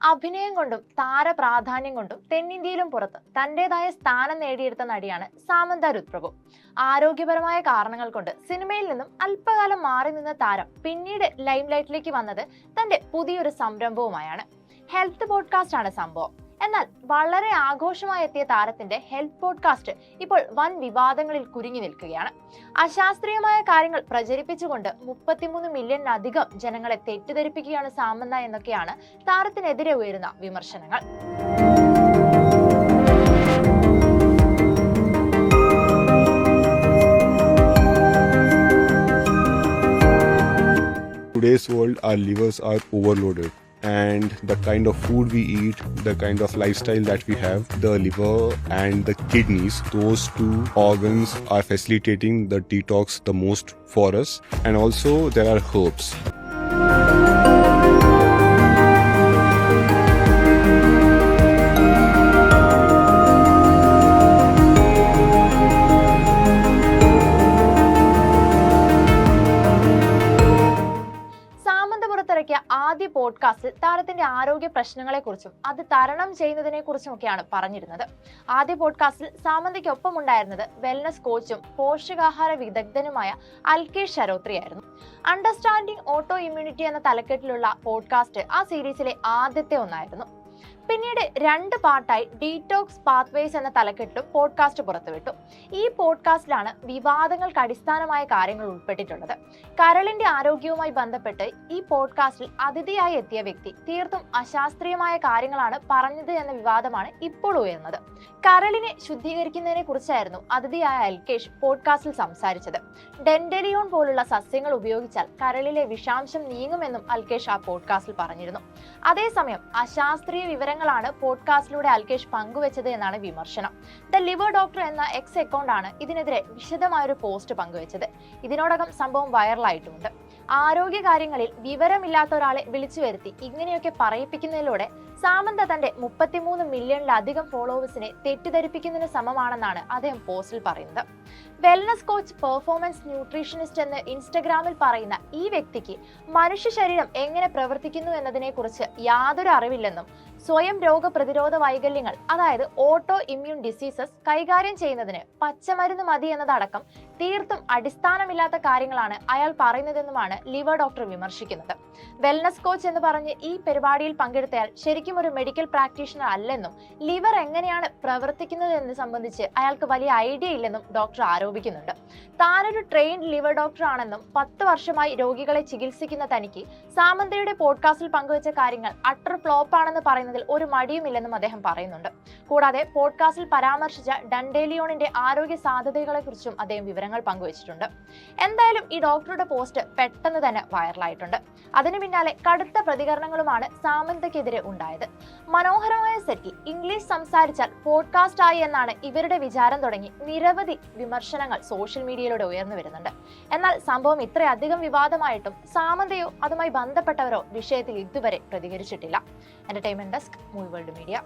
അഭിനയം കൊണ്ടും താരപ്രാധാന്യം കൊണ്ടും തെന്നിന്ത്യയിലും പുറത്ത് തന്റേതായ സ്ഥാനം നേടിയെടുത്ത നടിയാണ് സാമന്ത രുത്പ്രഭു. ആരോഗ്യപരമായ കാരണങ്ങൾ കൊണ്ട് സിനിമയിൽ നിന്നും അല്പകാലം മാറി നിന്ന താരം പിന്നീട് ലൈംലൈറ്റിലേക്ക് വന്നത് തന്റെ പുതിയൊരു സംരംഭവുമായാണ്. ഹെൽത്ത് പോഡ്കാസ്റ്റ് ആണ് സംഭവം. എന്നാൽ വളരെ ആഘോഷമായി എത്തിയ താരത്തിന്റെ ഹെൽത്ത് പോഡ്കാസ്റ്റ് ഇപ്പോൾ വൻ വിവാദങ്ങളിൽ കുരുങ്ങി നിൽക്കുകയാണ്. അശാസ്ത്രീയമായ കാര്യങ്ങൾ പ്രചരിപ്പിച്ചുകൊണ്ട് 33 മില്യണിലധികം ജനങ്ങളെ തെറ്റിദ്ധരിപ്പിക്കുകയാണ് സാമന്ത എന്നൊക്കെയാണ് താരത്തിനെതിരെ ഉയരുന്ന വിമർശനങ്ങൾ. Today's world, our livers are overloaded. And the kind of food we eat, the kind of lifestyle that we have, the liver and the kidneys, those two organs are facilitating the detox the most for us. And also there are herbs. ആദ്യ പോഡ്കാസ്റ്റിൽ താരത്തിന്റെ ആരോഗ്യ പ്രശ്നങ്ങളെക്കുറിച്ചും അത് തരണം ചെയ്യുന്നതിനെ കുറിച്ചുമൊക്കെയാണ് പറഞ്ഞിരുന്നത്. ആദ്യ പോഡ്കാസ്റ്റിൽ സാമന്തയ്ക്കൊപ്പം ഉണ്ടായിരുന്നത് വെൽനസ് കോച്ചും പോഷകാഹാര വിദഗ്ധനുമായ അൽകേഷ് ശരോത്രിയായിരുന്നു. അണ്ടർസ്റ്റാൻഡിംഗ് ഓട്ടോ ഇമ്മ്യൂണിറ്റി എന്ന തലക്കെട്ടിലുള്ള പോഡ്കാസ്റ്റ് ആ സീരീസിലെ ആദ്യത്തെ ഒന്നായിരുന്നു. പിന്നീട് 2 പാർട്ടായി ഡീറ്റോക്സ് പാത്വേസ് എന്ന തലക്കെട്ടിലും പോഡ്കാസ്റ്റ് പുറത്തുവിട്ടു. ഈ പോഡ്കാസ്റ്റിലാണ് വിവാദങ്ങൾക്ക് അടിസ്ഥാനമായ കാര്യങ്ങൾ ഉൾപ്പെട്ടിട്ടുള്ളത്. കരളിന്റെ ആരോഗ്യവുമായി ബന്ധപ്പെട്ട് ഈ പോഡ്കാസ്റ്റിൽ അതിഥിയായി എത്തിയ വ്യക്തി തീർത്തും അശാസ്ത്രീയമായ കാര്യങ്ങളാണ് പറഞ്ഞത് എന്ന വിവാദമാണ് ഇപ്പോൾ ഉയർന്നത്. കരളിനെ ശുദ്ധീകരിക്കുന്നതിനെ കുറിച്ചായിരുന്നു അതിഥിയായ അൽകേഷ് പോഡ്കാസ്റ്റിൽ സംസാരിച്ചത്. ഡെൻഡലിയോൺ പോലുള്ള സസ്യങ്ങൾ ഉപയോഗിച്ചാൽ കരളിലെ വിഷാംശം നീങ്ങുമെന്നും അൽകേഷ് ആ പോഡ്കാസ്റ്റിൽ പറഞ്ഞിരുന്നു. അതേസമയം അശാസ്ത്രീയ വിവരങ്ങളാണ് പോഡ്കാസ്റ്റിലൂടെ അൽകേഷ് പങ്കുവച്ചത് എന്നാണ് വിമർശനം. ദ ലിവർ ഡോക്ടർ എന്ന എക്സ് അക്കൗണ്ടാണ് ഇതിനെതിരെ വിശദമായൊരു പോസ്റ്റ് പങ്കുവച്ചത്. ഇതിനോടകം സംഭവം വൈറലായിട്ടുമുണ്ട്. ആരോഗ്യ കാര്യങ്ങളിൽ വിവരമില്ലാത്ത ഒരാളെ വിളിച്ചു വരുത്തി ഇങ്ങനെയൊക്കെ പറയിപ്പിക്കുന്നതിലൂടെ സാമന്ത തന്റെ 33 മില്യണിലധികം ഫോളോവേഴ്സിനെ തെറ്റിദ്ധരിപ്പിക്കുന്നതിന് സമമാണെന്നാണ് അദ്ദേഹം പോസ്റ്റിൽ പറയുന്നത്. വെൽനസ് കോച്ച്, പെർഫോമൻസ് ന്യൂട്രീഷനിസ്റ്റ് എന്ന് ഇൻസ്റ്റഗ്രാമിൽ പറയുന്ന ഈ വ്യക്തിക്ക് മനുഷ്യ ശരീരം എങ്ങനെ പ്രവർത്തിക്കുന്നു എന്നതിനെ കുറിച്ച് യാതൊരു അറിവില്ലെന്നും സ്വയം രോഗപ്രതിരോധ വൈകല്യങ്ങൾ, അതായത് ഓട്ടോ ഇമ്മ്യൂൺ ഡിസീസസ് കൈകാര്യം ചെയ്യുന്നതിന് പച്ചമരുന്ന് മതി എന്നതടക്കം തീർത്തും അടിസ്ഥാനമില്ലാത്ത കാര്യങ്ങളാണ് അയാൾ പറയുന്നതെന്നുമാണ് ലിവർ ഡോക്ടർ വിമർശിക്കുന്നത്. വെൽനസ് കോച്ച് എന്ന് പറഞ്ഞ് ഈ പരിപാടിയിൽ പങ്കെടുത്തയാൾ ശരിക്കും ഒരു മെഡിക്കൽ പ്രാക്ടീഷണർ അല്ലെന്നും ലിവർ എങ്ങനെയാണ് പ്രവർത്തിക്കുന്നത് എന്ന് സംബന്ധിച്ച് അയാൾക്ക് വലിയ ഐഡിയ ഇല്ലെന്നും ഡോക്ടർ ആരോപിക്കുന്നുണ്ട്. താനൊരു ട്രെയിൻഡ് ലിവർ ഡോക്ടർ ആണെന്നും 10 വർഷമായി രോഗികളെ ചികിത്സിക്കുന്ന തനിക്ക് സാമന്തയുടെ പോഡ്കാസ്റ്റിൽ പങ്കുവച്ച കാര്യങ്ങൾ അട്ടർ ഫ്ലോപ്പ് ആണെന്ന് പറയുന്നതിൽ ഒരു മടിയുമില്ലെന്നും അദ്ദേഹം പറയുന്നുണ്ട്. കൂടാതെ പോഡ്കാസ്റ്റിൽ പരാമർശിച്ച ഡൻഡേലിയോണിന്റെ ആരോഗ്യ സാധ്യതകളെ കുറിച്ചും അദ്ദേഹം വിവരങ്ങൾ പങ്കുവച്ചിട്ടുണ്ട്. എന്തായാലും ഈ ഡോക്ടറുടെ പോസ്റ്റ് പെട്ടെന്ന് തന്നെ വൈറലായിട്ടുണ്ട്. അതിനു പിന്നാലെ കടുത്ത പ്രതികരണങ്ങളുമാണ് സാമന്തയ്ക്കെതിരെ ഉണ്ടായത്. മനോഹരമായ സെറ്റിൽ ഇംഗ്ലീഷ് സംസാരിച്ചാൽ പോഡ്കാസ്റ്റ് ആയി എന്നാണ് ഇവരുടെ വിചാരം തുടങ്ങി നിരവധി വിമർശനങ്ങൾ സോഷ്യൽ മീഡിയയിലൂടെ ഉയർന്നു വരുന്നുണ്ട്. എന്നാൽ സംഭവം ഇത്രയധികം വിവാദമായിട്ടും സാമന്തയോ അതുമായി ബന്ധപ്പെട്ടവരോ വിഷയത്തിൽ ഇതുവരെ പ്രതികരിച്ചിട്ടില്ല. Entertainment desk, movie world media.